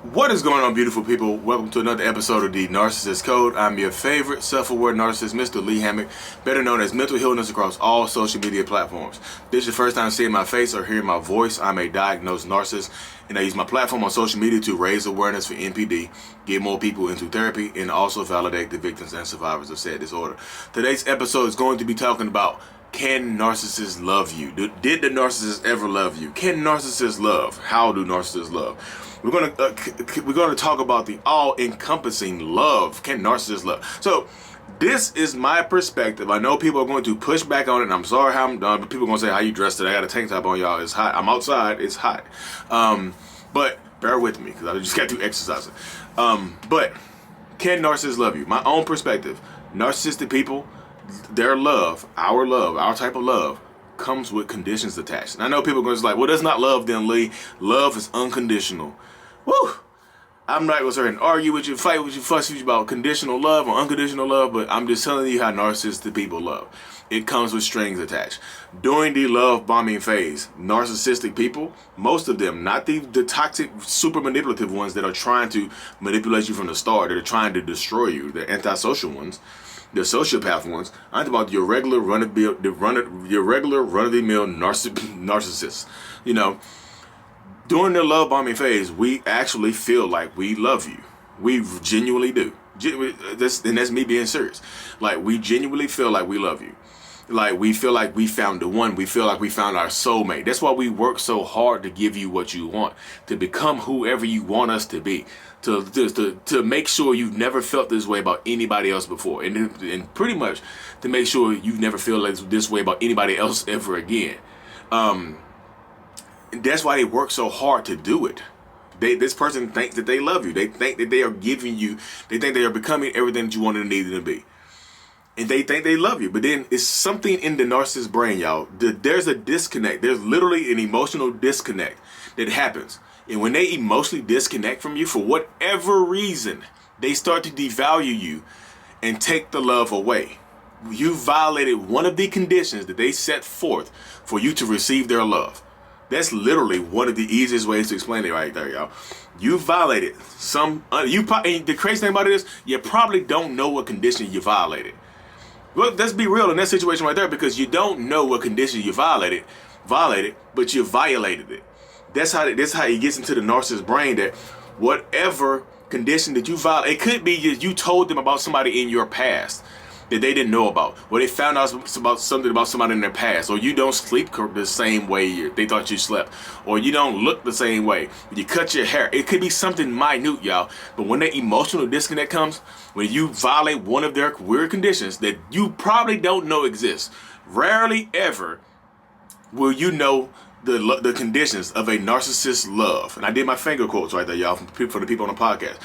What is going on, beautiful people? Welcome to another episode of the Narcissist Code. I'm your favorite self-aware narcissist, Mr. Lee Hammock, better known as Mental Healness across all social media platforms. If this is your first time seeing my face or hearing my voice, I'm a diagnosed narcissist, and I use my platform on social media to raise awareness for NPD, get more people into therapy, and also validate the victims and survivors of said disorder. Today's episode is going to be talking about, can narcissists love you? Did the narcissist ever love you? Can narcissists love? How do narcissists love? We're gonna talk about the all-encompassing love. Can narcissists love? So this is my perspective. I know people are going to push back on it, and I'm sorry how I'm done, but people are gonna say, how you dressed today? I got a tank top on, y'all. It's hot. I'm outside. It's hot. But bear with me because I just got to exercise it. But can narcissists love you? My own perspective. Narcissistic people, their love, our type of love, comes with conditions attached. And I know people are going to be like, well, that's not love then, Lee. Love is unconditional. Woo! I'm not going to sit here and argue with you, fight with you, fuss with you about conditional love or unconditional love, but I'm just telling you how narcissistic people love. It comes with strings attached. During the love bombing phase, narcissistic people, most of them, not the toxic, super manipulative ones that are trying to manipulate you from the start, that are trying to destroy you, the antisocial ones, the sociopath ones. I'm talking about your regular run-of-the-mill narcissists. You know, during the love bombing phase, we actually feel like we love you. We genuinely do. And that's me being serious. Like, we genuinely feel like we love you. Like, we feel like we found the one. We feel like we found our soulmate. That's why we work so hard to give you what you want, to become whoever you want us to be, to make sure you've never felt this way about anybody else before, and pretty much to make sure you've never felt this way about anybody else ever again. That's why they work so hard to do it. This person thinks that they love you. They think that they are giving you, they think they are becoming everything that you wanted and needed to be. And they think they love you. But then it's something in the narcissist brain, y'all. There's a disconnect. There's literally an emotional disconnect that happens. And when they emotionally disconnect from you, for whatever reason, they start to devalue you and take the love away. You violated one of the conditions that they set forth for you to receive their love. That's literally one of the easiest ways to explain it right there, y'all. You violated some, and the crazy thing about it is, you probably don't know what condition you violated. Well, let's be real in that situation right there, because you don't know what condition you violated, but you violated it. That's how it gets into the narcissist brain, that whatever condition that you violate, it could be you told them about somebody in your past that they didn't know about, or they found out about somebody in their past, or you don't sleep the same way they thought you slept, or you don't look the same way, you cut your hair. It could be something minute, y'all, but when that emotional disconnect comes, when you violate one of their weird conditions that you probably don't know exist, rarely ever will you know the conditions of a narcissist love. And I did my finger quotes right there, y'all, for the people on the podcast.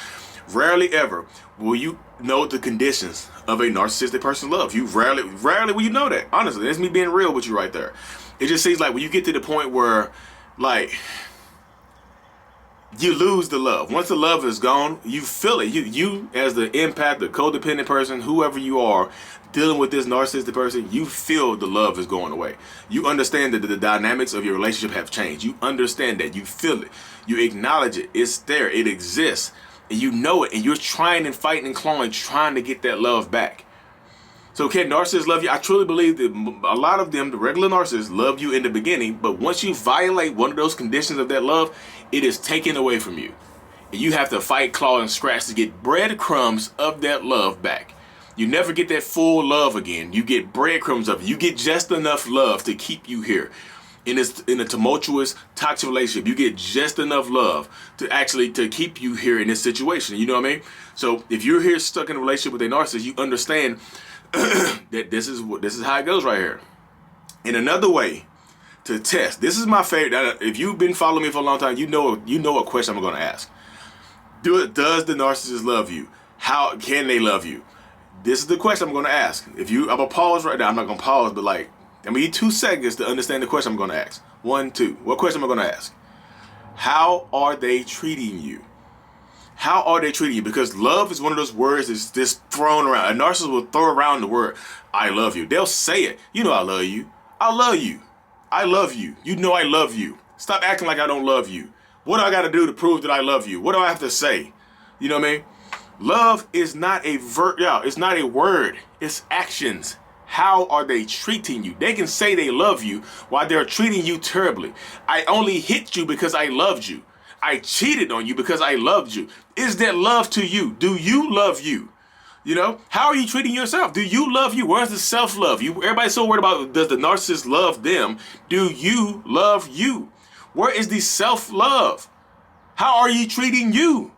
Rarely ever will you know the conditions of a narcissistic person's love. You rarely will you know that. Honestly, that's me being real with you right there. It just seems like when you get to the point where, like, you lose the love. Once the love is gone, you feel it. You as the empath, the codependent person, whoever you are, dealing with this narcissistic person, you feel the love is going away. You understand that the dynamics of your relationship have changed. You understand that. You feel it. You acknowledge it. It's there. It exists. And you know it, and you're trying and fighting and clawing, trying to get that love back. So can narcissists love you? I truly believe that a lot of them, the regular narcissists, love you in the beginning, but once you violate one of those conditions of that love, it is taken away from you. And you have to fight, claw, and scratch to get breadcrumbs of that love back. You never get that full love again. You get breadcrumbs of it. You get just enough love to keep you here. In a tumultuous, toxic relationship, you get just enough love to keep you here in this situation. You know what I mean? So if you're here stuck in a relationship with a narcissist, you understand that this is how it goes right here. In another way to test, this is my favorite. If you've been following me for a long time, you know a question I'm going to ask. Does the narcissist love you? How can they love you? This is the question I'm going to ask. I'm gonna pause right now. I'm not gonna pause, but like, I need 2 seconds to understand the question I'm going to ask. 1, 2. What question am I going to ask? How are they treating you? How are they treating you? Because love is one of those words that's just thrown around. A narcissist will throw around the word, I love you. They'll say it. You know I love you. I love you. I love you. You know I love you. Stop acting like I don't love you. What do I got to do to prove that I love you? What do I have to say? You know what I mean? Love is not a it's not a word. It's actions. How are they treating you? They can say they love you while they're treating you terribly. I only hit you because I loved you. I cheated on you because I loved you. Is that love to you? Do you love you? You know, how are you treating yourself? Do you love you? Where's the self-love? Everybody's so worried about, does the narcissist love them? Do you love you? Where is the self-love? How are you treating you?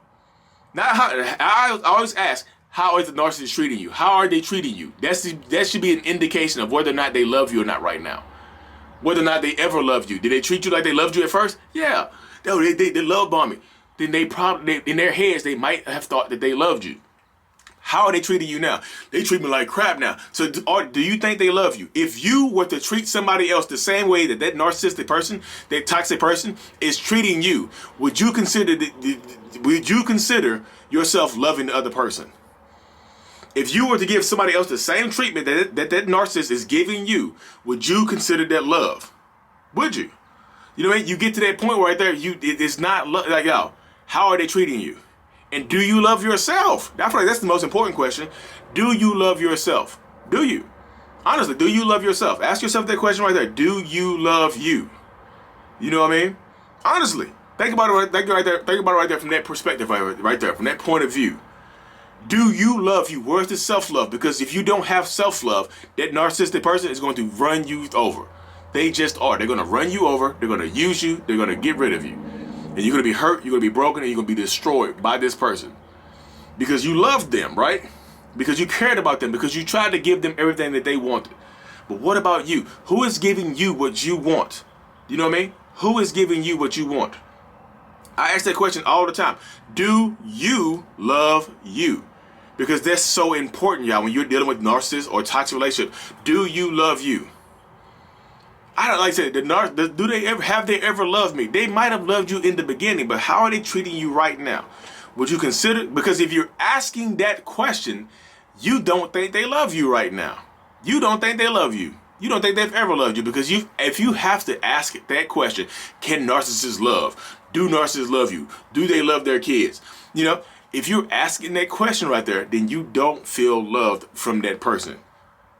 Now, I always ask, how is the narcissist treating you? How are they treating you? That should be an indication of whether or not they love you or not right now. Whether or not they ever loved you. Did they treat you like they loved you at first? Yeah. No, they love bombing. Then they probably, in their heads, they might have thought that they loved you. How are they treating you now? They treat me like crap now. So do you think they love you? If you were to treat somebody else the same way that narcissistic person, that toxic person is treating you, would you consider yourself loving the other person? If you were to give somebody else the same treatment that narcissist is giving you, would you consider that love? Would you? You know what I mean? You get to that point right there, it's not like, yo, how are they treating you? And do you love yourself? I feel like that's the most important question. Do you love yourself? Do you? Honestly, do you love yourself? Ask yourself that question right there. Do you love you? You know what I mean? Honestly, think about it right there. Think about it right there from that perspective right there, from that point of view. Do you love you? Where's the self-love? Because if you don't have self-love, that narcissistic person is going to run you over. They just are. They're going to run you over. They're going to use you. They're going to get rid of you. And you're going to be hurt, you're going to be broken, and you're going to be destroyed by this person. Because you loved them, right? Because you cared about them, because you tried to give them everything that they wanted. But what about you? Who is giving you what you want? You know what I mean? Who is giving you what you want? I ask that question all the time. Do you love you? Because that's so important, y'all, when you're dealing with narcissists or toxic relationship. Do you love you? I don't like to say, have they ever loved me? They might have loved you in the beginning, but how are they treating you right now? Would you consider, because if you're asking that question, you don't think they love you right now. You don't think they love you. You don't think they've ever loved you, because if you have to ask that question, can narcissists love? Do narcissists love you? Do they love their kids? You know, if you're asking that question right there, then you don't feel loved from that person.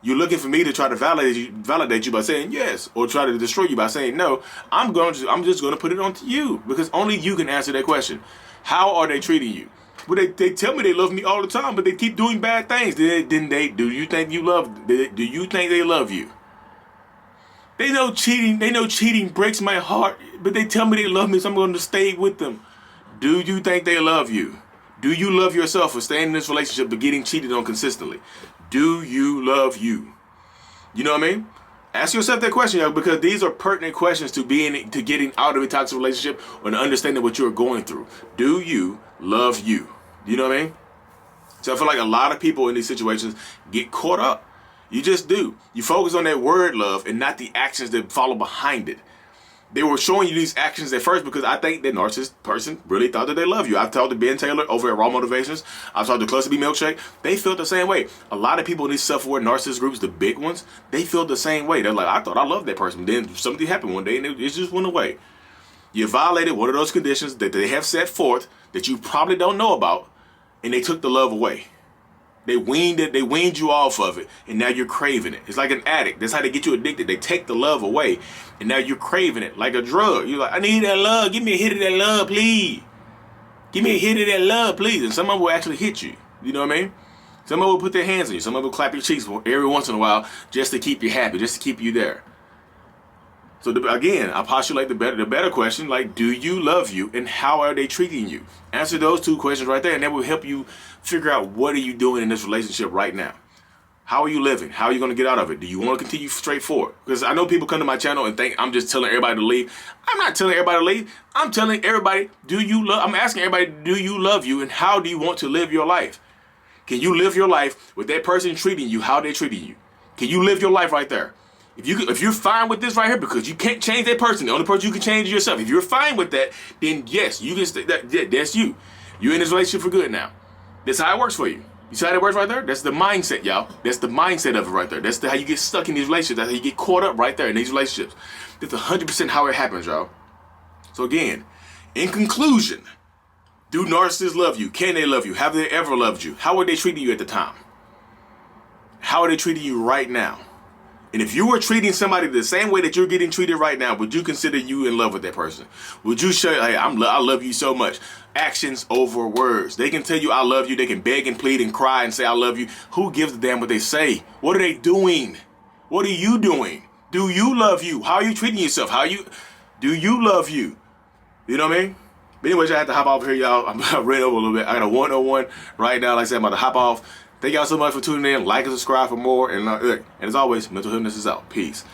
You're looking for me to try to validate you by saying yes, or try to destroy you by saying no. I'm just going to put it on to you, because only you can answer that question. How are they treating you? Well, they tell me they love me all the time, but they keep doing bad things. Do you think do you think they love you? They know cheating breaks my heart, but they tell me they love me, so I'm going to stay with them. Do you think they love you? Do you love yourself for staying in this relationship but getting cheated on consistently? Do you love you? You know what I mean? Ask yourself that question, y'all, because these are pertinent questions to getting out of a toxic relationship or to understanding what you're going through. Do you love you? You know what I mean? So I feel like a lot of people in these situations get caught up. You just do. You focus on that word love and not the actions that follow behind it. They were showing you these actions at first because I think that narcissist person really thought that they love you. I've talked to Ben Taylor over at Raw Motivations. I've talked to Cluster B Milkshake. They feel the same way. A lot of people in these self-aware narcissist groups, the big ones, they feel the same way. They're like, I thought I loved that person. Then something happened one day and it just went away. You violated one of those conditions that they have set forth that you probably don't know about, and they took the love away. They weaned you off of it, and now you're craving it. It's like an addict. That's how they get you addicted. They take the love away, and now you're craving it like a drug. You're like, I need that love. Give me a hit of that love, please. Give me a hit of that love, please. And someone will actually hit you. You know what I mean? Someone will put their hands on you. Someone will clap your cheeks every once in a while just to keep you happy, just to keep you there. So again, I postulate the better question, like, do you love you, and how are they treating you? Answer those two questions right there, and that will help you figure out what are you doing in this relationship right now. How are you living? How are you going to get out of it? Do you want to continue straight forward? Because I know people come to my channel and think I'm just telling everybody to leave. I'm not telling everybody to leave. I'm telling everybody, I'm asking everybody, do you love you, and how do you want to live your life? Can you live your life with that person treating you how they're treating you? Can you live your life right there? If you're fine with this right here, because you can't change that person, the only person you can change is yourself. If you're fine with that, then yes, you can stay. That's you. You're in this relationship for good now. That's how it works for you. You see how it works right there? That's the mindset, y'all. That's the mindset of it right there. That's how you get stuck in these relationships. That's how you get caught up right there in these relationships. That's 100% how it happens, y'all. So again, In conclusion, do narcissists love you? Can they love you? Have they ever loved you? How were they treating you at the time? How are they treating you right now? And if you were treating somebody the same way that you're getting treated right now, would you consider you in love with that person? Would you say, hey, I love you so much? Actions over words. They can tell you I love you. They can beg and plead and cry and say I love you. Who gives a damn what they say? What are they doing? What are you doing? Do you love you? How are you treating yourself? Do you love you? You know what I mean? But anyways, I have to hop off here, y'all. I ran over a little bit. I got a 101 right now. Like I said, I'm about to hop off. Thank y'all so much for tuning in. Like and subscribe for more. And as always, mental illness is out. Peace.